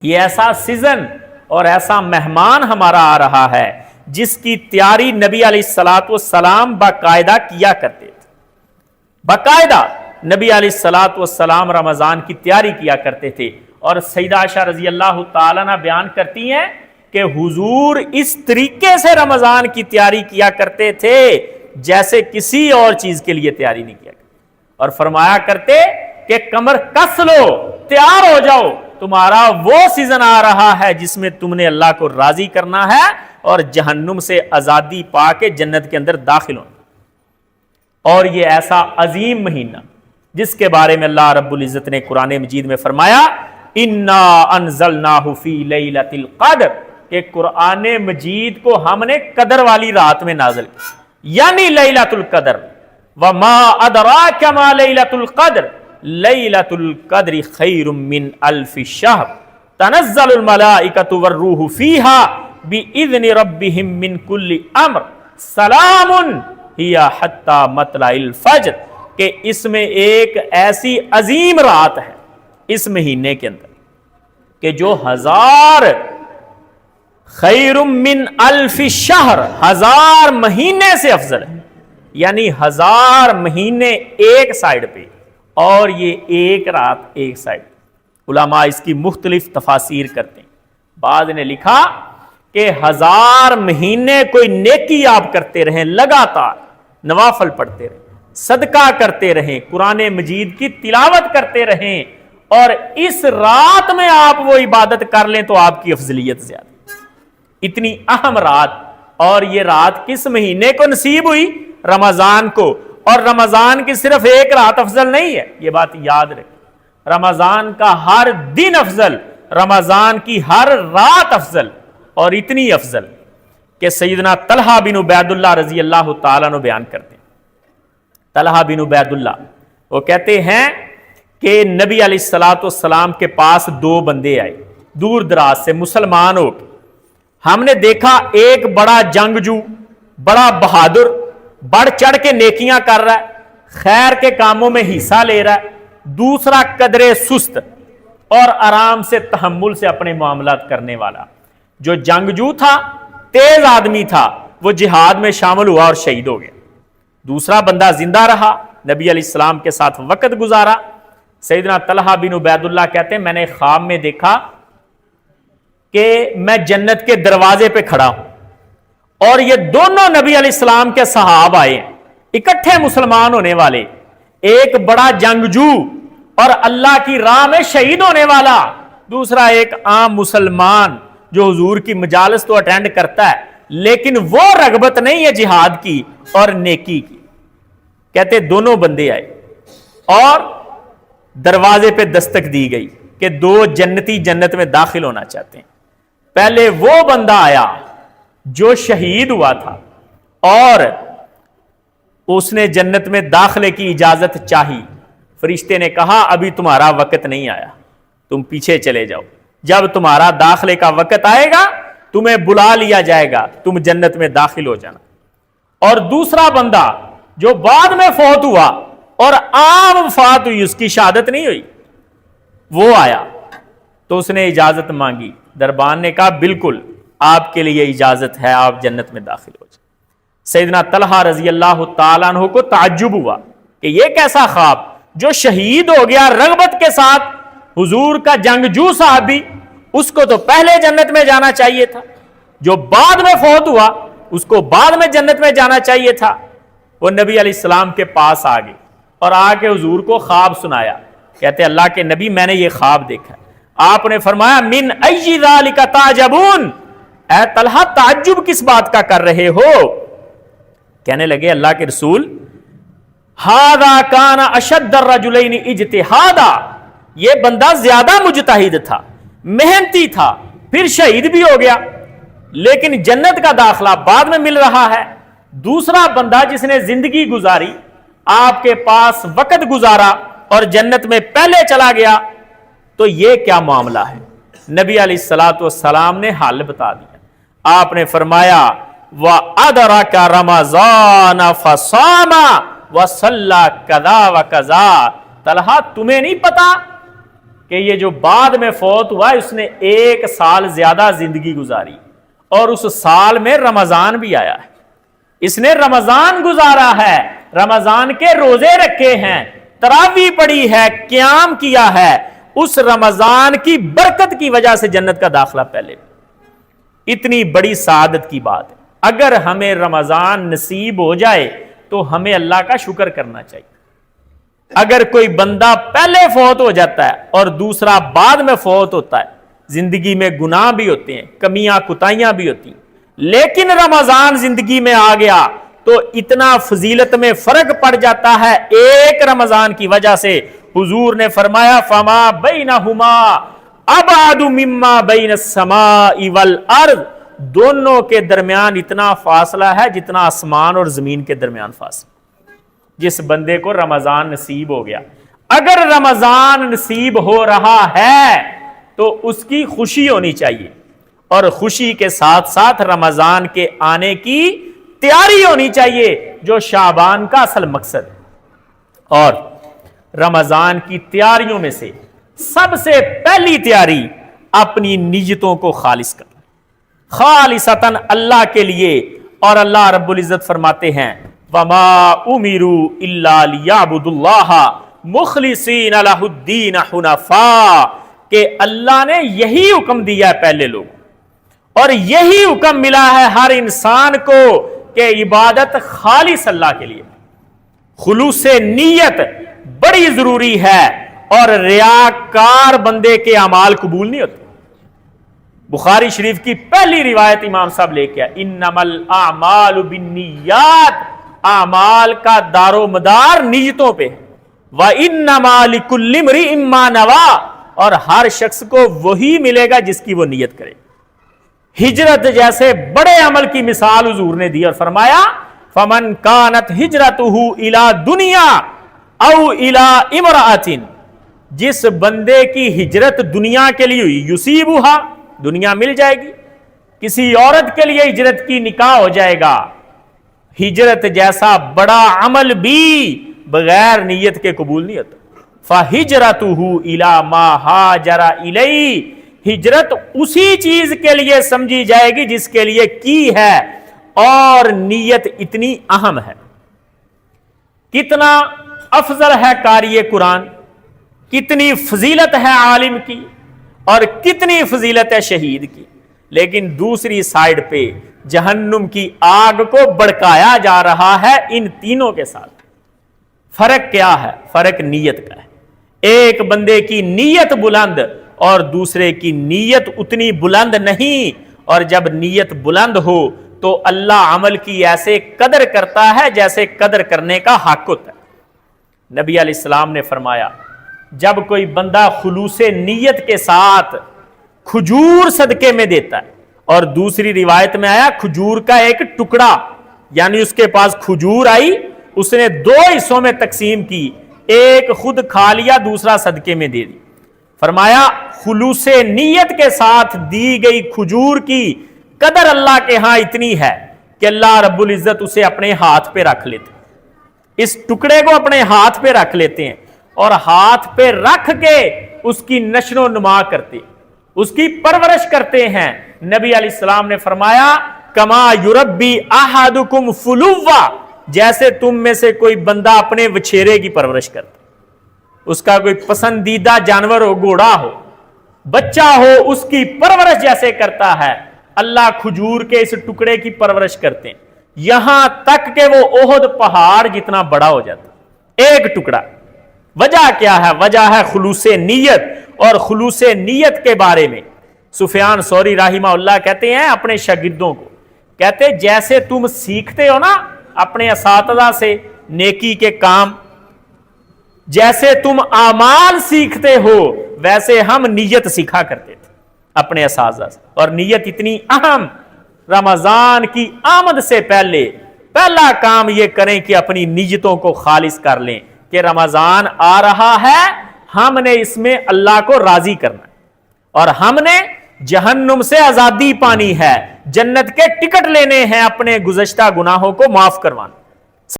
یہ ایسا سیزن اور ایسا مہمان ہمارا آ رہا ہے جس کی تیاری نبی علیہ الصلوۃ والسلام باقاعدہ کیا کرتے تھے. باقاعدہ نبی علیہ الصلوۃ والسلام رمضان کی تیاری کیا کرتے تھے. اور سیدہ عائشہ رضی اللہ تعالیٰ عنہ بیان کرتی ہیں کہ حضور اس طریقے سے رمضان کی تیاری کیا کرتے تھے جیسے کسی اور چیز کے لیے تیاری نہیں کیا کرتے. اور فرمایا کرتے کہ کمر کس لو، تیار ہو جاؤ، تمہارا وہ سیزن آ رہا ہے جس میں تم نے اللہ کو راضی کرنا ہے اور جہنم سے آزادی پا کے جنت کے اندر داخل ہونا. اور یہ ایسا عظیم مہینہ جس کے بارے میں اللہ رب العزت نے قرآن مجید میں فرمایا انا انزلناہ فی لیلۃ القدر، کہ قرآن مجید کو ہم نے قدر والی رات میں نازل کیا، یعنی لیلۃ القدر. وما ادراک ما لیلۃ القدر لیلۃ القدر خیر من الف شہر تنزل الملائکۃ والروح فیہا باذن ربہم من کل امر سلام ہی حتی مطلع الفجر، کہ اس میں ایک ایسی عظیم رات ہے اس مہینے کے اندر کہ جو خیر من الف شہر، 1000 مہینے سے افضل ہے. یعنی 1000 مہینے ایک سائیڈ پہ اور یہ ایک رات ایک سائیڈ. علماء اس کی مختلف تفاسیر کرتے ہیں. بعض نے لکھا کہ 1000 مہینے کوئی نیکی آپ کرتے رہیں، لگاتار نوافل پڑھتے رہیں، صدقہ کرتے رہیں، قرآن مجید کی تلاوت کرتے رہیں، اور اس رات میں آپ وہ عبادت کر لیں تو آپ کی افضلیت زیادہ. اتنی اہم رات. اور یہ رات کس مہینے کو نصیب ہوئی؟ رمضان کو. اور رمضان کی صرف ایک رات افضل نہیں ہے، یہ بات یاد رکھیں. رمضان کا ہر دن افضل، رمضان کی ہر رات افضل. اور اتنی افضل کہ سیدنا طلحہ بن عبید اللہ رضی اللہ تعالیٰ عنہ بیان کرتے ہیں. طلحہ بن عبید اللہ وہ کہتے ہیں کہ نبی علیہ الصلوۃ والسلام کے پاس 2 بندے آئے دور دراز سے مسلمان ہو کے. ہم نے دیکھا ایک بڑا جنگجو، بڑا بہادر، بڑھ چڑھ کے نیکیاں کر رہا ہے، خیر کے کاموں میں حصہ لے رہا ہے. دوسرا قدرے سست اور آرام سے تحمل سے اپنے معاملات کرنے والا. جو جنگجو تھا، تیز آدمی تھا، وہ جہاد میں شامل ہوا اور شہید ہو گیا. دوسرا بندہ زندہ رہا، نبی علیہ السلام کے ساتھ وقت گزارا. سیدنا طلحہ بن عبید اللہ کہتے ہیں میں نے خواب میں دیکھا کہ میں جنت کے دروازے پہ کھڑا ہوں اور یہ دونوں نبی علیہ السلام کے صحابہ آئے ہیں، اکٹھے مسلمان ہونے والے. ایک بڑا جنگجو اور اللہ کی راہ میں شہید ہونے والا، دوسرا ایک عام مسلمان جو حضور کی مجالس تو اٹینڈ کرتا ہے لیکن وہ رغبت نہیں ہے جہاد کی اور نیکی کی. کہتے دونوں بندے آئے اور دروازے پہ دستک دی گئی کہ 2 جنتی جنت میں داخل ہونا چاہتے ہیں. پہلے وہ بندہ آیا جو شہید ہوا تھا اور اس نے جنت میں داخلے کی اجازت چاہی. فرشتے نے کہا ابھی تمہارا وقت نہیں آیا، تم پیچھے چلے جاؤ، جب تمہارا داخلے کا وقت آئے گا تمہیں بلا لیا جائے گا، تم جنت میں داخل ہو جانا. اور دوسرا بندہ جو بعد میں فوت ہوا اور عام وفات ہوئی، اس کی شہادت نہیں ہوئی، وہ آیا تو اس نے اجازت مانگی. دربان نے کہا بالکل آپ کے لیے اجازت ہے، آپ جنت میں داخل ہو جائیں. سیدنا طلحہ رضی اللہ تعالیٰ عنہ کو تعجب ہوا کہ یہ کیسا خواب، جو شہید ہو گیا رغبت کے ساتھ، حضور کا جنگجو صحابی، اس کو تو پہلے جنت میں جانا چاہیے تھا، جو بعد میں فوت ہوا اس کو بعد میں جنت میں جانا چاہیے تھا. وہ نبی علیہ السلام کے پاس آ گئے اور آ کے حضور کو خواب سنایا. کہتے اللہ کے نبی میں نے یہ خواب دیکھا. آپ نے فرمایا من ای ذالک تعجبون، اے طلحہ تعجب کس بات کا کر رہے ہو؟ کہنے لگے اللہ کے رسول ھذا کان اشد الرجلین اجتہادا، یہ بندہ زیادہ مجتہد تھا، محنتی تھا، پھر شہید بھی ہو گیا لیکن جنت کا داخلہ بعد میں مل رہا ہے. دوسرا بندہ جس نے زندگی گزاری، آپ کے پاس وقت گزارا اور جنت میں پہلے چلا گیا، تو یہ کیا معاملہ ہے؟ نبی علیہ الصلوۃ والسلام نے حل بتا دیا. آپ نے فرمایا وَأَدْرَكَ رَمَضَانَ فَصَامَ وَصَلَّى كَذَا وَكَذَا. طلحہ تمہیں نہیں پتا کہ یہ جو بعد میں فوت ہوا اس نے 1 سال زیادہ زندگی گزاری اور اس سال میں رمضان بھی آیا ہے، اس نے رمضان گزارا ہے، رمضان کے روزے رکھے ہیں، تراویح پڑھی ہے، قیام کیا ہے، اس رمضان کی برکت کی وجہ سے جنت کا داخلہ پہلے، اتنی بڑی سعادت کی بات ہے۔ اگر ہمیں رمضان نصیب ہو جائے تو ہمیں اللہ کا شکر کرنا چاہیے۔ اگر کوئی بندہ پہلے فوت ہو جاتا ہے اور دوسرا بعد میں فوت ہوتا ہے، زندگی میں گناہ بھی ہوتے ہیں، کمیاں کوتاہیاں بھی ہوتی ہیں، لیکن رمضان زندگی میں آ گیا تو اتنا فضیلت میں فرق پڑ جاتا ہے ایک رمضان کی وجہ سے۔ حضور نے فرمایا فما بینہما ابعد مما بین السماء والارض، دونوں کے درمیان اتنا فاصلہ ہے جتنا آسمان اور زمین کے درمیان فاصلہ۔ جس بندے کو رمضان نصیب ہو گیا، اگر رمضان نصیب ہو رہا ہے تو اس کی خوشی ہونی چاہیے، اور خوشی کے ساتھ ساتھ رمضان کے آنے کی تیاری ہونی چاہیے جو شعبان کا اصل مقصد ہے۔ اور رمضان کی تیاریوں میں سے سب سے پہلی تیاری اپنی نیتوں کو خالص کرنا، خالصتاً اللہ کے لیے۔ اور اللہ رب العزت فرماتے ہیں وَمَا أُمِرُوا إِلَّا لِيَعْبُدُوا اللَّهَ مُخْلِصِينَ لَهُ الدِّينَ حُنَفَاءَ، کہ اللہ نے یہی حکم دیا ہے پہلے لوگ، اور یہی حکم ملا ہے ہر انسان کو کہ عبادت خالص اللہ کے لیے۔ خلوص نیت بڑی ضروری ہے، اور ریاکار بندے کے اعمال قبول نہیں ہوتے۔ بخاری شریف کی پہلی روایت امام صاحب لے کے انما الاعمال بالنیات، اعمال کا دار و مدار نیتوں پہ، وانما لکل امرئ ما نوی، اور ہر شخص کو وہی ملے گا جس کی وہ نیت کرے۔ ہجرت جیسے بڑے عمل کی مثال حضور نے دی اور فرمایا فمن کانت ہجرتہ الی دنیا او الی امرأۃ، جس بندے کی ہجرت دنیا کے لیے ہوئی، یصیبھا، دنیا مل جائے گی، کسی عورت کے لیے ہجرت کی نکاح ہو جائے گا۔ ہجرت جیسا بڑا عمل بھی بغیر نیت کے قبول نہیں ہوتا۔ فَهِجْرَتُهُ إِلَى مَا هَاجَرَ إِلَيْهِ، ہجرت اسی چیز کے لیے سمجھی جائے گی جس کے لیے کی ہے، اور نیت اتنی اہم ہے۔ کتنا افضل ہے قاری قرآن، کتنی فضیلت ہے عالم کی، اور کتنی فضیلت ہے شہید کی، لیکن دوسری سائیڈ پہ جہنم کی آگ کو بڑکایا جا رہا ہے ان تینوں کے ساتھ۔ فرق کیا ہے؟ فرق نیت کا ہے۔ ایک بندے کی نیت بلند اور دوسرے کی نیت اتنی بلند نہیں، اور جب نیت بلند ہو تو اللہ عمل کی ایسے قدر کرتا ہے جیسے قدر کرنے کا حق ہوتا ہے۔ نبی علیہ السلام نے فرمایا جب کوئی بندہ خلوص نیت کے ساتھ کھجور صدقے میں دیتا ہے، اور دوسری روایت میں آیا کھجور کا ایک ٹکڑا، یعنی اس کے پاس کھجور آئی، اس نے 2 حصوں میں تقسیم کی، ایک خود کھا لیا، دوسرا صدقے میں دے دی۔ فرمایا خلوص نیت کے ساتھ دی گئی کھجور کی قدر اللہ کے ہاں اتنی ہے کہ اللہ رب العزت اسے اپنے ہاتھ پہ رکھ لیتے، اس ٹکڑے کو اپنے ہاتھ پہ رکھ لیتے ہیں، اور ہاتھ پہ رکھ کے اس کی نشر و نما کرتے، اس کی پرورش کرتے ہیں۔ نبی علیہ السلام نے فرمایا کما یربی احدکم فلوا، جیسے تم میں سے کوئی بندہ اپنے وچھیرے کی پرورش کرتا، اس کا کوئی پسندیدہ جانور ہو، گھوڑا ہو، بچہ ہو، اس کی پرورش جیسے کرتا ہے، اللہ کھجور کے اس ٹکڑے کی پرورش کرتے ہیں، یہاں تک کہ وہ احد پہاڑ جتنا بڑا ہو جاتا، ایک ٹکڑا۔ وجہ کیا ہے؟ وجہ ہے خلوص نیت۔ اور خلوص نیت کے بارے میں سفیان ثوری رحمہ اللہ کہتے ہیں اپنے شاگردوں کو، کہتے جیسے تم سیکھتے ہو نا اپنے اساتذہ سے نیکی کے کام، جیسے تم اعمال سیکھتے ہو ویسے ہم نیت سیکھا کرتے تھے اپنے اساتذہ سے۔ اور نیت اتنی اہم، رمضان کی آمد سے پہلے پہلا کام یہ کریں کہ اپنی نیتوں کو خالص کر لیں کہ رمضان آ رہا ہے، ہم نے اس میں اللہ کو راضی کرنا ہے، اور ہم نے جہنم سے آزادی پانی ہے، جنت کے ٹکٹ لینے ہیں، اپنے گزشتہ گناہوں کو معاف کروانا۔